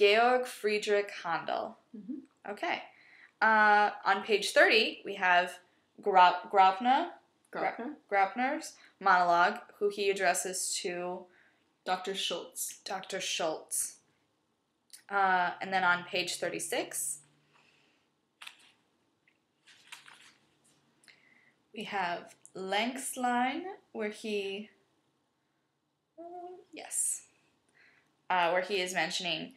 Georg Friedrich Handel. Mm-hmm. Okay. On page 30, we have Graupner's monologue, who he addresses to Dr. Schultz. And then on page 36, we have Lenksline, where he is mentioning,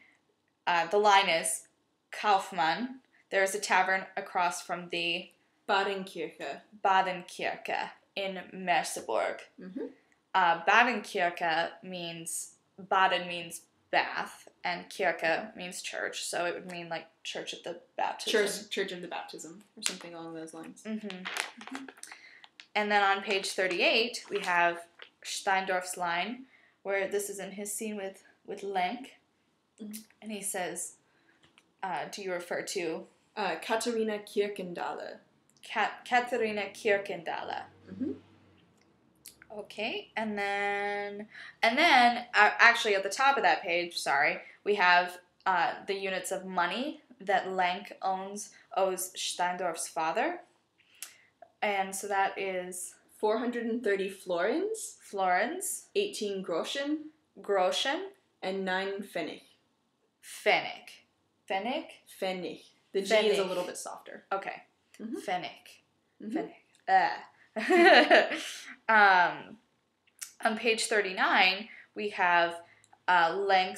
the line is, Kaufmann, there is a tavern across from the Badenkirche in Merseburg. Mm-hmm. Badenkirche Baden means bath, and Kirche means church, so it would mean like church of the baptism. Church of the baptism, or something along those lines. Mm-hmm. Mm-hmm. And then on page 38, we have Steindorf's line, where this is in his scene with Lenk, mm-hmm. and he says, do you refer to... Katharina Kirchendahle. Katharina Kirchendahle. Mm-hmm. Okay, and then actually at the top of that page, we have the units of money that Lenk owes Steindorf's father. And so that is 430 florins, 18 groschen, and 9 Pfennig. Pfennig. The G is a little bit softer. Okay. Mm-hmm. Pfennig. Mm-hmm. On page 39, we have Fräulein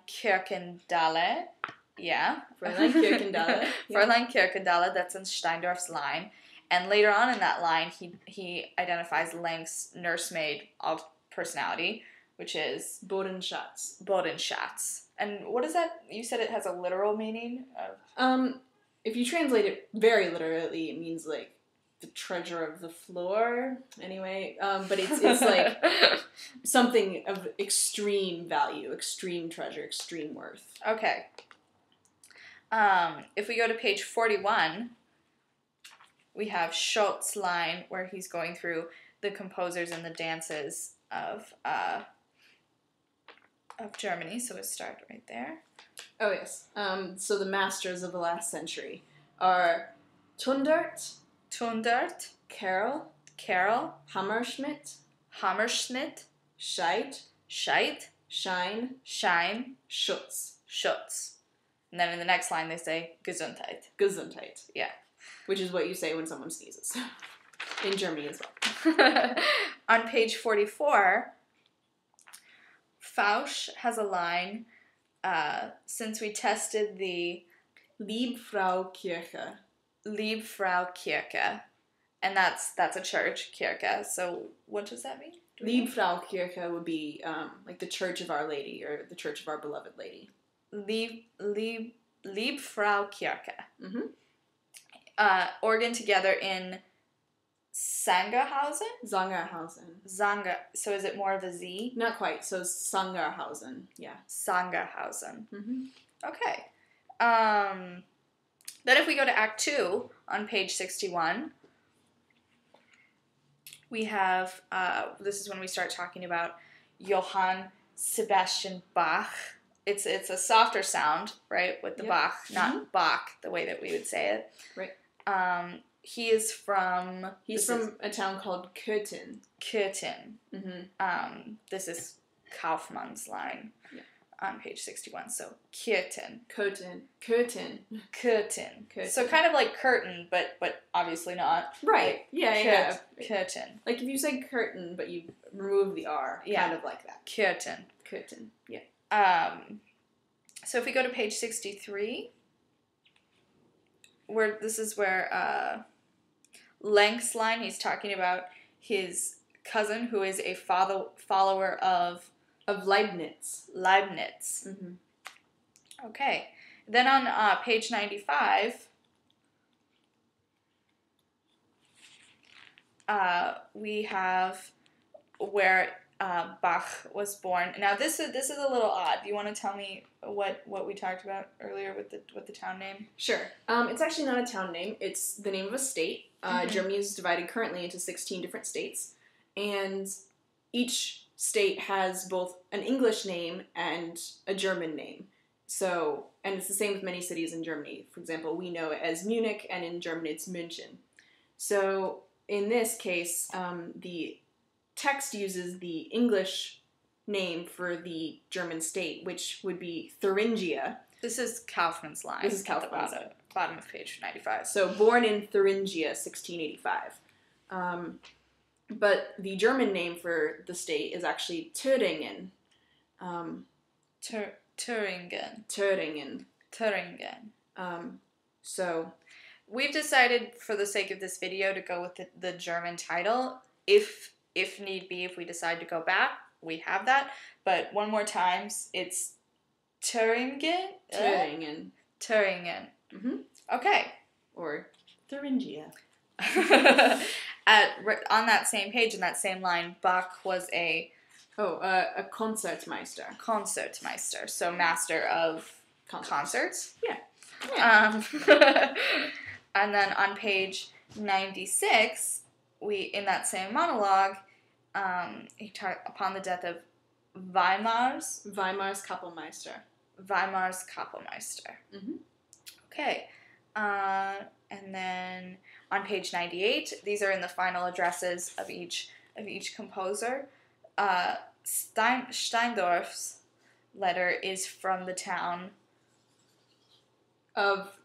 Kirchendahle. Yeah. Fräulein Kirchendahle. Fräulein Kirchendahle, that's in Steindorf's line. And later on in that line, he identifies Lenk's nursemaid personality, which is Bodenschatz. And what is that? You said it has a literal meaning of... If you translate it very literally, it means like the treasure of the floor. Anyway, but it's like something of extreme value, extreme treasure, extreme worth. Okay. If we go to page 41, we have Schultz's line where he's going through the composers and the dances of Germany. So we'll start right there. Oh, yes. So the masters of the last century are Tundert, Carol, Hammerschmidt, Scheidt, Schein, Schutz. And then in the next line they say Gesundheit. Yeah. Which is what you say when someone sneezes. In Germany as well. On page 44, Fausch has a line, since we tested the Liebfrau Kirche. And that's a church, Kirche. So what does that mean? Liebfrau Kirche would be like the Church of Our Lady, or the Church of Our Beloved Lady. Liebfrau Kirche. Mm-hmm. Organ together in Sangerhausen. So is it more of a Z? Not quite. So Sangerhausen. Yeah. Sangerhausen. Mm-hmm. Okay. Then if we go to Act 2 on page 61, we have, this is when we start talking about Johann Sebastian Bach. It's a softer sound, right, with the Bach, not mm-hmm. Bach, the way that we would say it. Right. He's from a town called Köthen. Mm-hmm. This is Kaufmann's line on page 61. So Köthen. So kind of like curtain, but obviously not. Right. Yeah. Köthen. Like if you say curtain, but you remove the R, kind of like that. Köthen. Yeah. So if we go to page 63, this is where Lenk's line, he's talking about his cousin who is a follower of Leibniz. Mm-hmm. Okay. Then on page 95, we have where Bach was born. Now this is a little odd. Do you want to tell me what we talked about earlier with the town name? Sure. It's actually not a town name. It's the name of a state. Mm-hmm. Germany is divided currently into 16 different states, and each state has both an English name and a German name. So, and it's the same with many cities in Germany. For example, we know it as Munich, and in German it's München. So, in this case, the text uses the English name for the German state, which would be Thuringia. This is Kaufmann's line. This is Kaufmann's at the bottom of page 95. So, born in Thuringia, 1685. But the German name for the state is actually Thüringen. Thüringen. So we've decided, for the sake of this video, to go with the German title. If need be, if we decide to go back, we have that. But one more time, it's Thüringen. Thüringen. Mm-hmm. Okay. Or Thuringia. On that same page, in that same line, Bach was a Concertmeister. Concertmeister, so master of concerts. Yeah. And then on page 96, in that same monologue, he talked upon the death of Weimar's Kapellmeister. Mm-hmm. Okay. And then on page 98, these are in the final addresses of each composer. Steindorf's letter is from the town of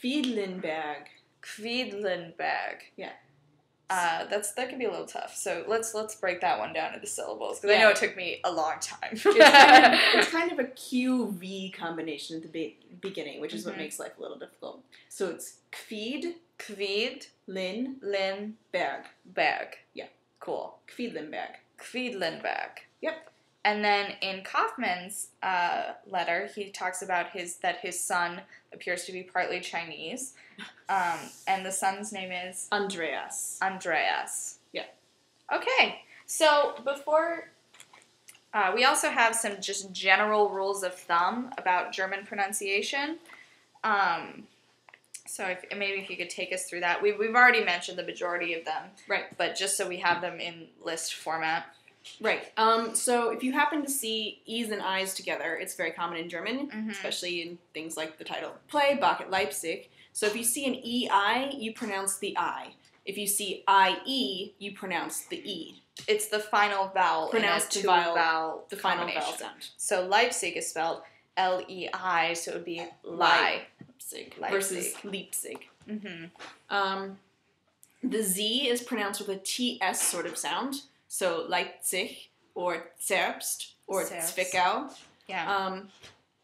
Quedlinburg. Yeah. That can be a little tough. So let's break that one down into syllables, because I know it took me a long time. It's kind of a QV combination at the beginning, which is what makes life a little difficult. So it's Quedlinburg. Yeah. Cool. Quedlinburg. Yep. And then in Kaufmann's letter, he talks about that his son appears to be partly Chinese, and the son's name is Andreas. Yeah. Okay. So before, we also have some just general rules of thumb about German pronunciation. So maybe if you could take us through that. We've already mentioned the majority of them. Right. But just so we have them in list format. Right. So if you happen to see E's and I's together, it's very common in German, especially in things like the title of the play, Bach at Leipzig. So if you see an E-I, you pronounce the I. If you see I-E, you pronounce the E. It's the final vowel Pronounce in a the final vowel sound. So Leipzig is spelled L-E-I, so it would be Leipzig versus Leipzig. Mm-hmm. The Z is pronounced with a TS sort of sound. So Leipzig, or Zerbst, or Zwickau. Yeah.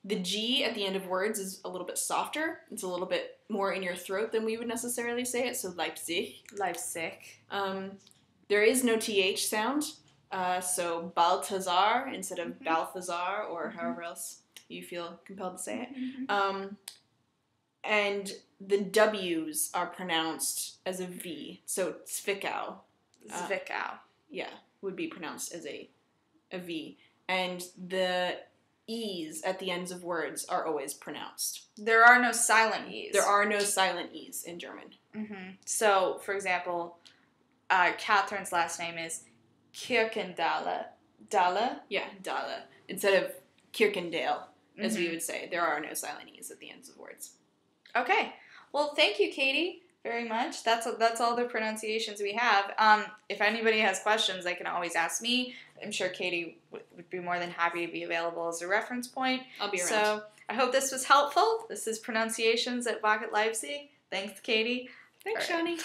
The G at the end of words is a little bit softer. It's a little bit more in your throat than we would necessarily say it. So Leipzig. There is no TH sound. So Balthazar instead of Balthazar, or however else you feel compelled to say it. And the W's are pronounced as a V. So Zwickau. Would be pronounced as a V. And the E's at the ends of words are always pronounced. There are no silent E's. There are no silent E's in German. So, for example, Catherine's last name is Kirkendahle. Yeah, Dahle. Instead of Kirkendale, as we would say. There are no silent E's at the ends of words. Okay. Well, thank you, Katie, very much. That's all the pronunciations we have. If anybody has questions, they can always ask me. I'm sure Katie would be more than happy to be available as a reference point. I'll be around. So I hope this was helpful. This is Pronunciations at Bach at Leipzig. Thanks, Katie. Thanks, Shani.